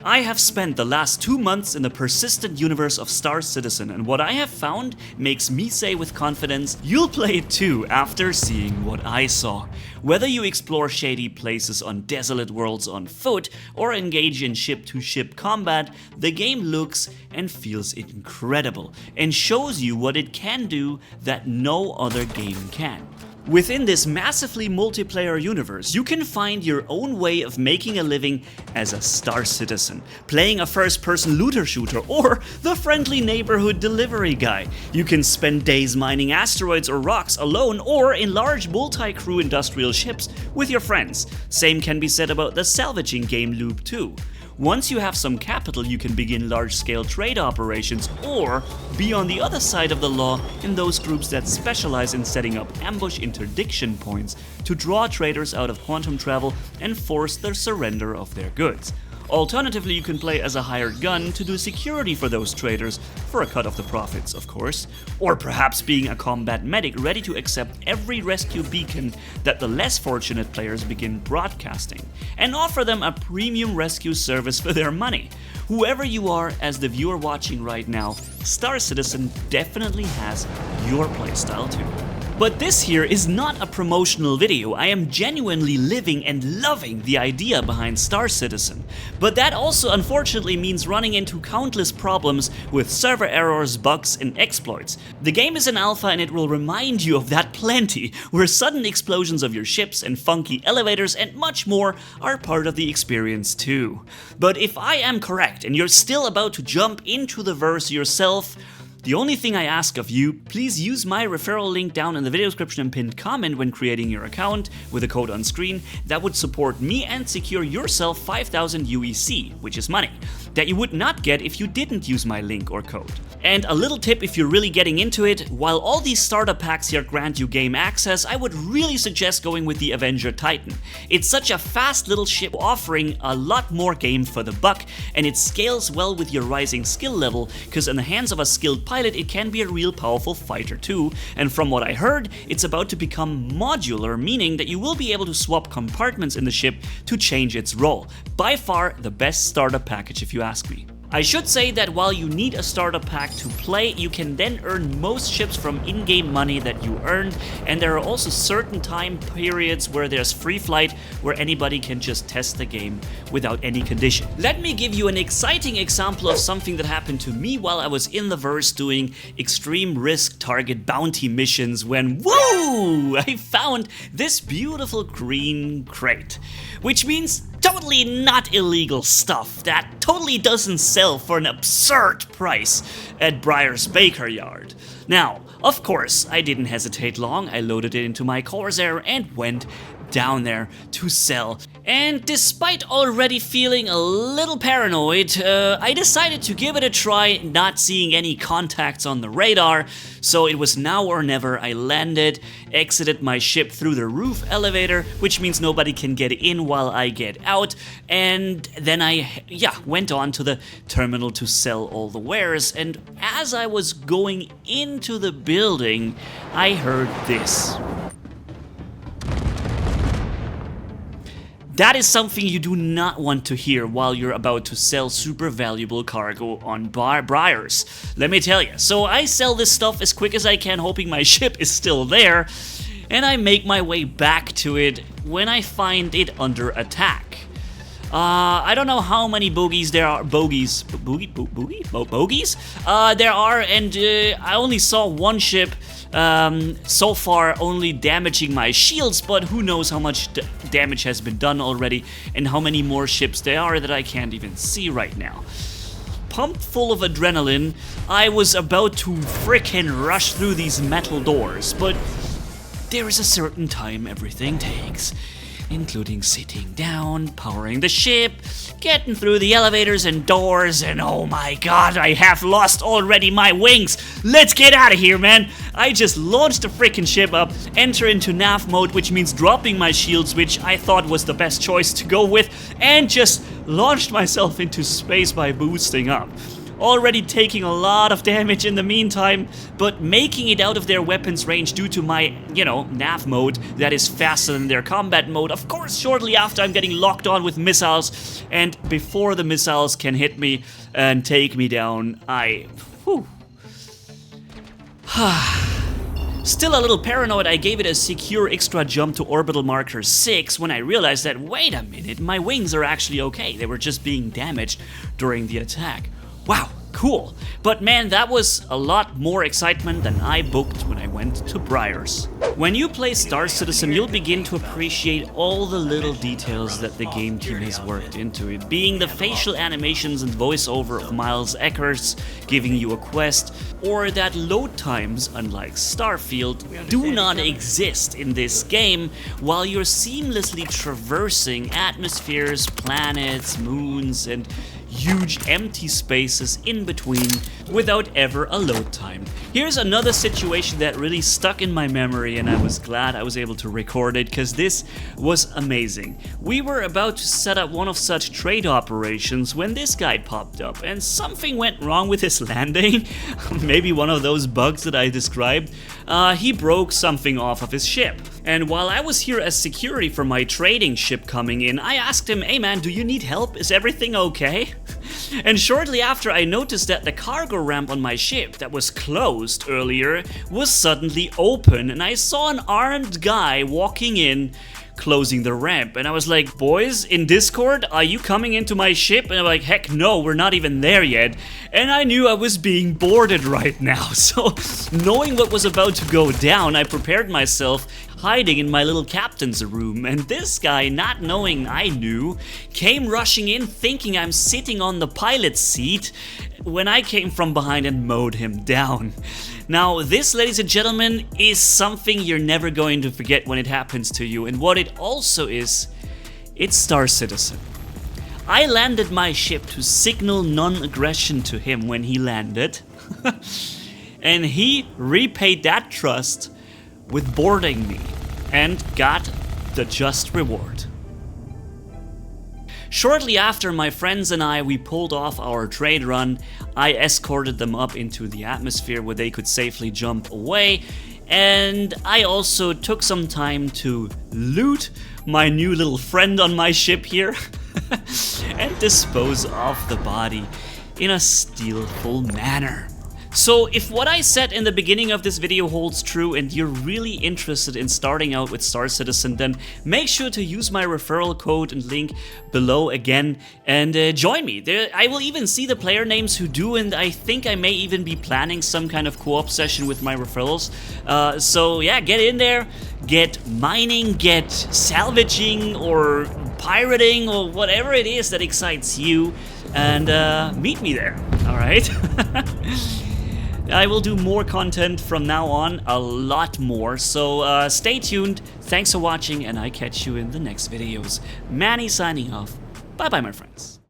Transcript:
I have spent the last 2 months in the persistent universe of Star Citizen, and what I have found makes me say with confidence, you'll play it too after seeing what I saw. Whether you explore shady places on desolate worlds on foot, or engage in ship-to-ship combat, the game looks and feels incredible, and shows you what it can do that no other game can. Within this massively multiplayer universe, you can find your own way of making a living as a Star Citizen, playing a first-person looter shooter or the friendly neighborhood delivery guy. You can spend days mining asteroids or rocks alone or in large multi-crew industrial ships with your friends. Same can be said about the salvaging game loop too. Once you have some capital, you can begin large-scale trade operations or be on the other side of the law in those groups that specialize in setting up ambush interdiction points to draw traders out of quantum travel and force their surrender of their goods. Alternatively, you can play as a hired gun to do security for those traders, for a cut of the profits, of course. Or perhaps being a combat medic ready to accept every rescue beacon that the less fortunate players begin broadcasting, and offer them a premium rescue service for their money. Whoever you are as the viewer watching right now, Star Citizen definitely has your playstyle too. But this here is not a promotional video. I am genuinely living and loving the idea behind Star Citizen. But that also unfortunately means running into countless problems with server errors, bugs, and exploits. The game is in alpha and it will remind you of that plenty, where sudden explosions of your ships and funky elevators and much more are part of the experience too. But if I am correct and you're still about to jump into the verse yourself, the only thing I ask of you, please use my referral link down in the video description and pinned comment when creating your account with a code on screen. That would support me and secure yourself 5,000 UEC, which is money, that you would not get if you didn't use my link or code. And a little tip if you're really getting into it, while all these starter packs here grant you game access, I would really suggest going with the Avenger Titan. It's such a fast little ship offering a lot more game for the buck, and it scales well with your rising skill level, because in the hands of a skilled pilot it can be a real powerful fighter too, and from what I heard, it's about to become modular, meaning that you will be able to swap compartments in the ship to change its role. By far the best starter package if you ask me. I should say that while you need a starter pack to play, you can then earn most ships from in-game money that you earned, and there are also certain time periods where there's free flight where anybody can just test the game without any condition. Let me give you an exciting example of something that happened to me while I was in the verse doing extreme risk target bounty missions when, woo! I found this beautiful green crate, which means totally not illegal stuff that totally doesn't sell for an absurd price at Briar's Baker Yard. Now, of course, I didn't hesitate long. I loaded it into my Corsair and went down there to sell. And despite already feeling a little paranoid, I decided to give it a try, not seeing any contacts on the radar. So it was now or never. I landed, exited my ship through the roof elevator, which means nobody can get in while I get out, and then I went on to the terminal to sell all the wares. And as I was going into the building, I heard this. That is something you do not want to hear while you're about to sell super valuable cargo on Briars. Let me tell you. So I sell this stuff as quick as I can, hoping my ship is still there, and I make my way back to it when I find it under attack. I don't know how many bogies there are. Bogies there are, and I only saw one ship so far only damaging my shields, but who knows how much damage has been done already and how many more ships there are that I can't even see right now. Pumped full of adrenaline, I was about to frickin' rush through these metal doors, but there is a certain time everything takes, including sitting down, powering the ship, getting through the elevators and doors, and oh my god, I have lost already my wings. Let's get out of here, man. I just launched the freaking ship up, enter into nav mode, which means dropping my shields, which I thought was the best choice to go with, and just launched myself into space by boosting up. already taking a lot of damage in the meantime, but making it out of their weapons range due to my, you know, nav mode that is faster than their combat mode. Of course, shortly after I'm getting locked on with missiles, and before the missiles can hit me and take me down, whew. Still a little paranoid, I gave it a secure extra jump to orbital marker 6 when I realized that, wait a minute, my wings are actually okay. They were just being damaged during the attack. Wow, cool. But man, that was a lot more excitement than I booked when I went to Briars. When you play Star Citizen, you'll begin to appreciate all the little details that the game team has worked into it, being the facial animations and voiceover of Miles Eckers giving you a quest, or that load times, unlike Starfield, do not exist in this game while you're seamlessly traversing atmospheres, planets, moons, and huge empty spaces in between without ever a load time. Here's another situation that really stuck in my memory, and I was glad I was able to record it because this was amazing. We were about to set up one of such trade operations when this guy popped up and something went wrong with his landing. Maybe one of those bugs that I described. He broke something off of his ship. And while I was here as security for my trading ship coming in, I asked him, "Hey man, do you need help? Is everything okay?" And shortly after, I noticed that the cargo ramp on my ship that was closed earlier was suddenly open, and I saw an armed guy walking in, closing the ramp. And I was like, "Boys, in Discord, are you coming into my ship?" And I'm like, "Heck no, we're not even there yet." And I knew I was being boarded right now. So knowing what was about to go down, I prepared myself, hiding in my little captain's room. And this guy, not knowing I knew, came rushing in thinking I'm sitting on the pilot's seat when I came from behind and mowed him down. Now, this, ladies and gentlemen, is something you're never going to forget when it happens to you. And what it also is, it's Star Citizen. I landed my ship to signal non-aggression to him when he landed. And he repaid that trust with boarding me and got the just reward. Shortly after, my friends and we pulled off our trade run. I escorted them up into the atmosphere where they could safely jump away, and I also took some time to loot my new little friend on my ship here and dispose of the body in a stealthful manner. So if what I said in the beginning of this video holds true and you're really interested in starting out with Star Citizen, then make sure to use my referral code and link below again and join me. I will even see the player names who do, and I think I may even be planning some kind of co-op session with my referrals. So yeah, get in there, get mining, get salvaging or pirating or whatever it is that excites you, and meet me there, alright? I will do more content from now on, a lot more, so stay tuned. Thanks for watching, and I catch you in the next videos. Manny signing off. Bye bye, my friends.